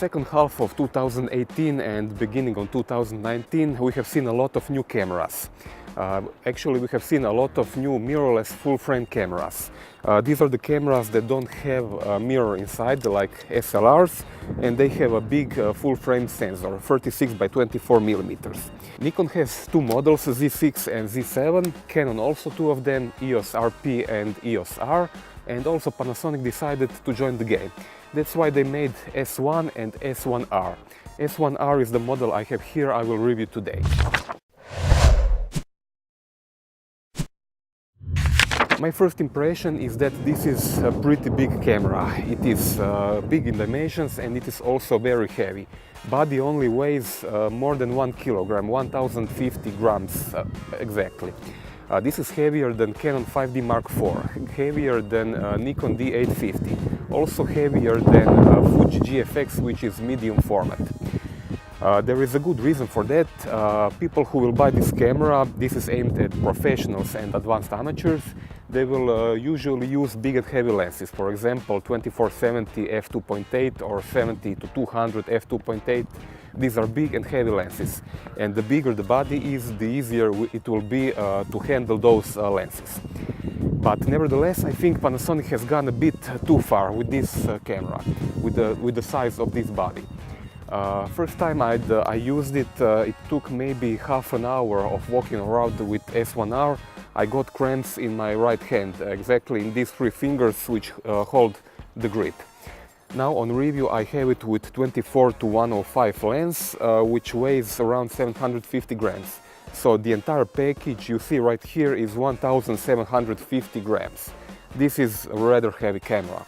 second half of 2018 and beginning of 2019, we have seen a lot of new cameras. Actually, we have seen a lot of new mirrorless full-frame cameras. These are the cameras that don't have a mirror inside, like SLRs, and they have a big full-frame sensor, 36 by 24 millimeters. Nikon has two models, Z6 and Z7, Canon also two of them, EOS RP and EOS R, and also Panasonic decided to join the game. That's why they made S1 and S1R. S1R is the model I have here, I will review today. My first impression is that this is a pretty big camera. It is big in dimensions and it is also very heavy. Body only weighs more than 1 kilogram, 1050 grams exactly. This is heavier than Canon 5D Mark IV, heavier than Nikon D850, also heavier than Fuji GFX, which is medium format. There is a good reason for that. People who will buy this camera, this is aimed at professionals and advanced amateurs, they will usually use big and heavy lenses, for example 24-70 f2.8 or 70-200 f2.8. These are big and heavy lenses, and the bigger the body is, the easier it will be to handle those lenses. But nevertheless, I think Panasonic has gone a bit too far with this camera, with the size of this body. First time I used it, it took maybe half an hour of walking around with S1R. I got cramps in my right hand, exactly in these three fingers which hold the grip. Now on review I have it with 24-105 lens, which weighs around 750 grams. So the entire package you see right here is 1750 grams. This is a rather heavy camera.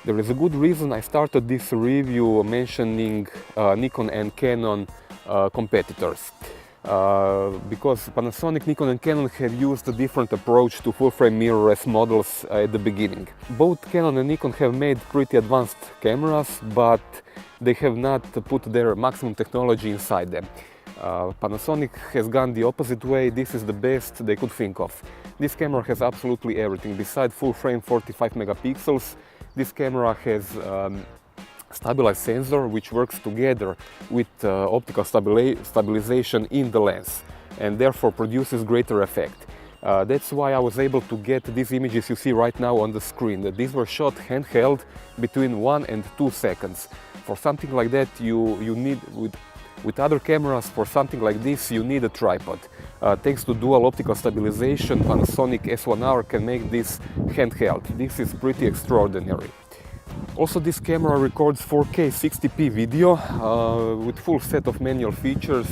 There is a good reason I started this review mentioning Nikon and Canon competitors. Because Panasonic, Nikon and Canon have used a different approach to full-frame mirrorless models at the beginning. Both Canon and Nikon have made pretty advanced cameras, but they have not put their maximum technology inside them. Panasonic has gone the opposite way. This is the best they could think of. This camera has absolutely everything. Besides full-frame 45 megapixels, this camera has stabilized sensor which works together with optical stabilization in the lens and therefore produces greater effect. That's why I was able to get these images you see right now on the screen. These were shot handheld between 1 and 2 seconds. For something like that you need, with other cameras, for something like this you need a tripod. Thanks to dual optical stabilization, Panasonic S1R can make this handheld. This is pretty extraordinary. Also, this camera records 4K 60p video with full set of manual features,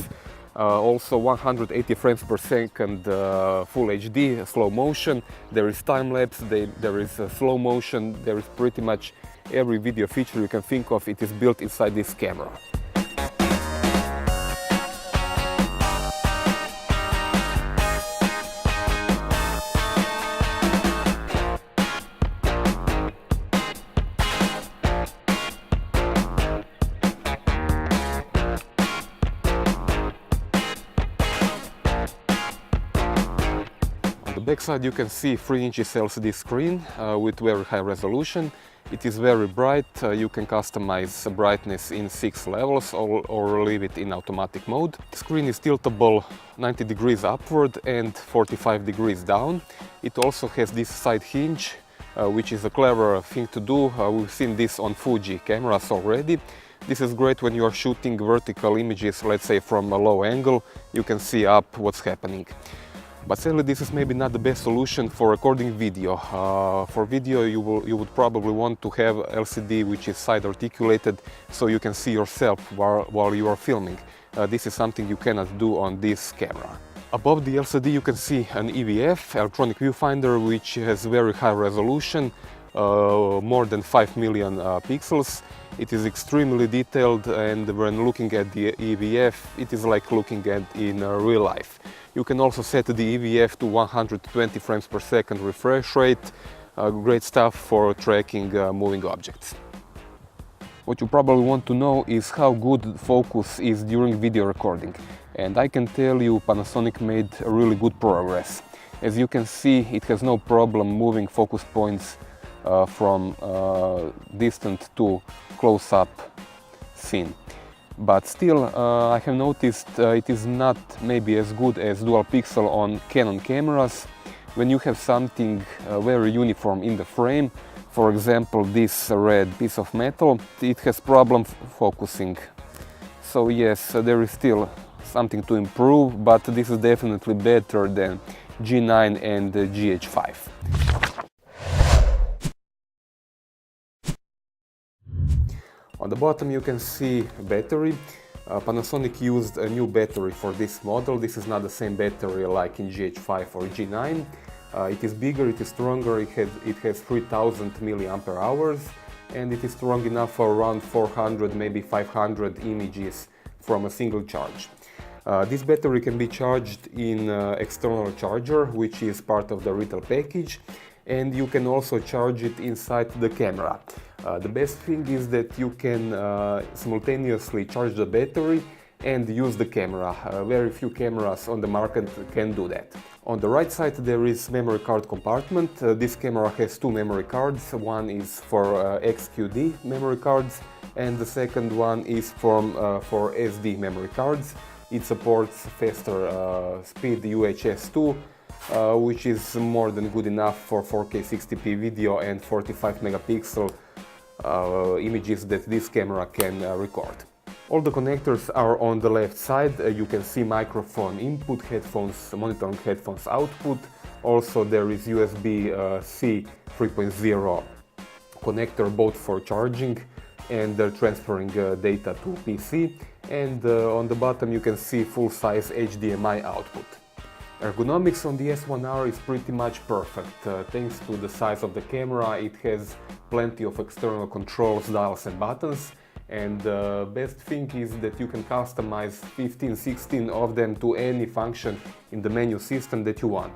also 180 frames per second full HD, slow motion, there is time-lapse, there is slow motion, there is pretty much every video feature you can think of, it is built inside this camera. On the back side you can see 3 inches LCD screen with very high resolution. It is very bright, you can customize brightness in 6 levels or leave it in automatic mode. The screen is tiltable 90 degrees upward and 45 degrees down. It also has this side hinge, which is a clever thing to do. We've seen this on Fuji cameras already. This is great when you are shooting vertical images, let's say from a low angle, you can see up what's happening. But sadly, this is maybe not the best solution for recording video. For video you would probably want to have LCD which is side articulated so you can see yourself while you are filming. This is something you cannot do on this camera. Above the LCD you can see an EVF, electronic viewfinder, which has very high resolution, more than 5 million pixels. It is extremely detailed, and when looking at the EVF, it is like looking at in real life. You can also set the EVF to 120 frames per second refresh rate. Great stuff for tracking moving objects. What you probably want to know is how good focus is during video recording. And I can tell you Panasonic made a really good progress. As you can see, it has no problem moving focus points from distant to close-up thin. But still, I have noticed it is not maybe as good as dual pixel on Canon cameras. When you have something very uniform in the frame, for example this red piece of metal, it has problem focusing. So yes, there is still something to improve, but this is definitely better than G9 and GH5. On the bottom you can see battery. Panasonic used a new battery for this model. This is not the same battery like in GH5 or G9. It is bigger, it is stronger, it has 3000 mAh and it is strong enough for around 400, maybe 500 images from a single charge. This battery can be charged in external charger, which is part of the retail package, and you can also charge it inside the camera. The best thing is that you can simultaneously charge the battery and use the camera. Very few cameras on the market can do that. On the right side there is memory card compartment. This camera has two memory cards. One is for XQD memory cards and the second one is for SD memory cards. It supports faster speed UHS 2, which is more than good enough for 4K 60p video and 45 megapixel images that this camera can record. All the connectors are on the left side. You can see microphone input, headphones, monitoring headphones output. Also there is USB-C 3.0 connector both for charging and transferring data to PC. And on the bottom you can see full-size HDMI output. Ergonomics on the S1r is pretty much perfect. Thanks to the size of the camera, it has plenty of external controls, dials and buttons. And the best thing is that you can customize 15-16 of them to any function in the menu system that you want.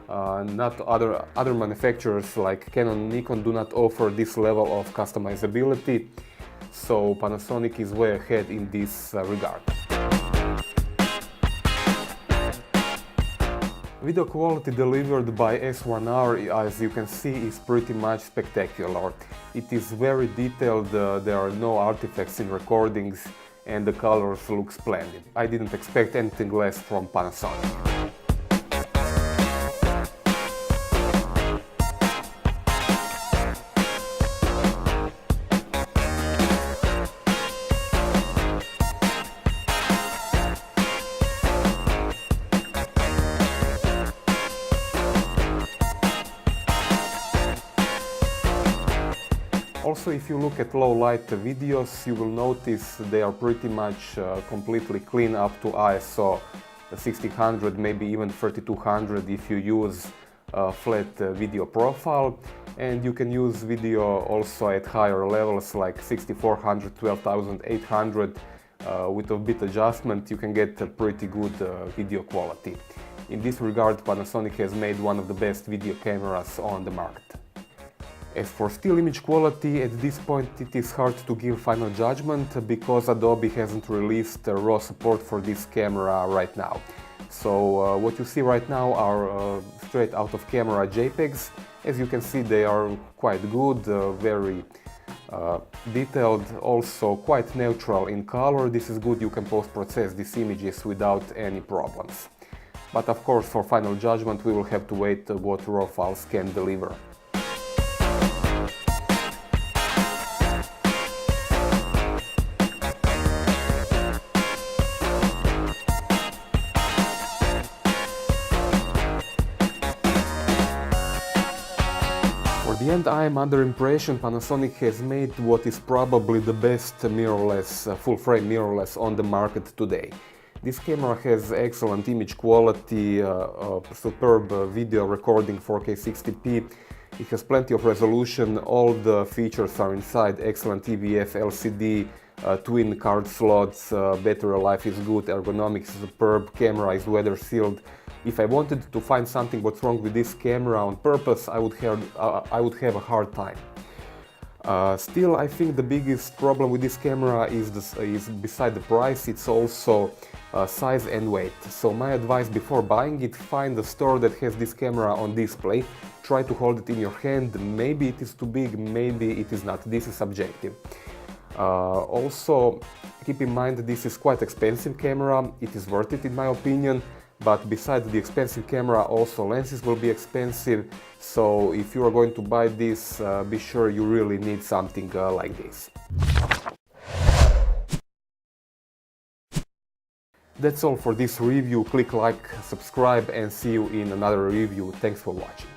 Not other manufacturers like Canon and Nikon do not offer this level of customizability, so Panasonic is way ahead in this regard. Video quality delivered by S1r, as you can see, is pretty much spectacular. It is very detailed, there are no artifacts in recordings and the colors look splendid. I didn't expect anything less from Panasonic. Also, if you look at low light videos, you will notice they are pretty much completely clean up to ISO 1600, maybe even 3200 if you use a flat video profile. And you can use video also at higher levels like 6400, 12800. With a bit adjustment you can get a pretty good video quality. In this regard, Panasonic has made one of the best video cameras on the market. As for still image quality, at this point it is hard to give final judgment because Adobe hasn't released RAW support for this camera right now. So what you see right now are straight out of camera JPEGs. As you can see, they are quite good, very detailed, also quite neutral in color. This is good, you can post-process these images without any problems. But of course, for final judgment we will have to wait what RAW files can deliver. At the end, I am under impression Panasonic has made what is probably the best mirrorless, full-frame mirrorless on the market today. This camera has excellent image quality, superb video recording 4K 60p, it has plenty of resolution, all the features are inside, excellent EVF, LCD, twin card slots, battery life is good, ergonomics is superb, camera is weather sealed. If I wanted to find something what's wrong with this camera on purpose, I would have a hard time. Still, I think the biggest problem with this camera is beside the price, it's also size and weight. So my advice before buying it, find a store that has this camera on display, try to hold it in your hand, maybe it is too big, maybe it is not, this is subjective. Also, keep in mind that this is quite expensive camera. It is worth it in my opinion, but besides the expensive camera, also lenses will be expensive. So if you are going to buy this, be sure you really need something like this. That's all for this review. Click like, subscribe, and see you in another review. Thanks for watching.